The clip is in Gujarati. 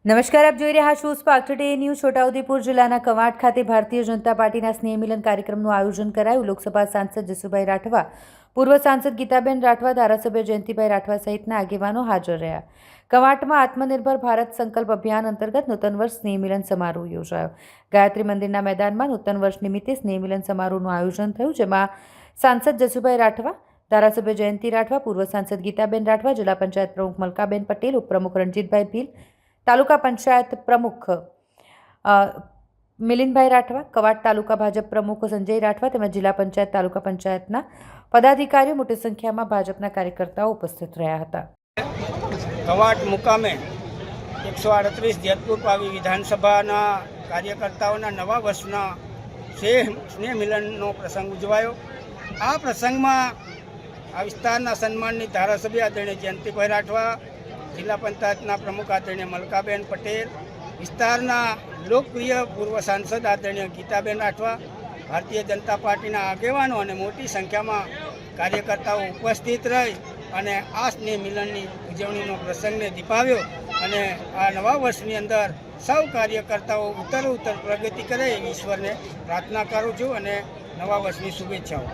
નમસ્કાર, આપ જોઈ રહ્યા છો સ્પાર્ક ટુડે ન્યૂઝ। છોટાઉદેપુર જિલ્લાના કવાંટ ખાતે ભારતીય જનતા પાર્ટીના સ્નેહ મિલન કાર્યક્રમનું આયોજન કરાયું। લોકસભા સાંસદ જસુભાઈ રાઠવા, પૂર્વ સાંસદ ગીતાબેન રાઠવા, ધારાસભ્ય જયંતિભાઈ રાઠવા સહિતના આગેવાનો હાજર રહ્યા। કવાંટમાં આત્મનિર્ભર ભારત સંકલ્પ અભિયાન અંતર્ગત નૂતન વર્ષ સ્નેહ મિલન સમારોહ યોજાયો। ગાયત્રી મંદિરના મેદાનમાં નૂતન વર્ષ નિમિત્તે સ્નેહ મિલન સમારોહનું આયોજન થયું, જેમાં સાંસદ જસુભાઈ રાઠવા, ધારાસભ્ય જયંતિ રાઠવા, પૂર્વ સાંસદ ગીતાબેન રાઠવા, જિલ્લા પંચાયત પ્રમુખ મલકાબેન પટેલ, ઉપપ્રમુખ રણજીતભાઈ ભીલ, તાલુકા પંચાયત પ્રમુખ મિલિંદભાઈ રાઠવા, કવાંટ તાલુકા ભાજપ પ્રમુખ સંજય રાઠવા તેમજ જિલ્લા પંચાયત તાલુકા પંચાયતના પદાધિકારીઓ મોટી સંખ્યામાં ભાજપના કાર્યકર્તાઓ ઉપસ્થિત રહ્યા હતા। કવાંટ મુકામે 138 જેતપુર પાવી વિધાનસભાના કાર્યકર્તાઓના નવા વર્ષના સ્નેહ મિલનનો પ્રસંગ ઉજવાયો। આ પ્રસંગમાં આ વિસ્તારના સન્માનની ધારાસભ્ય આદરણીય જયંતિભાઈ રાઠવા, જિલ્લા પંચાયતના પ્રમુખ આદરણીય મલકાબેન પટેલ, વિસ્તારના લોકપ્રિય પૂર્વ સાંસદ આદરણીય ગીતાબેન રાઠવા, ભારતીય જનતા પાર્ટીના આગેવાનો અને મોટી સંખ્યામાં કાર્યકર્તાઓ ઉપસ્થિત રહી અને આ સ્નેહ મિલનની ઉજવણીનો પ્રસંગને દીપાવ્યો અને આ નવા વર્ષની અંદર સૌ કાર્યકર્તાઓ ઉત્તર પ્રગતિ કરે એવી ઈશ્વરને પ્રાર્થના કરું છું અને નવા વર્ષની શુભેચ્છાઓ।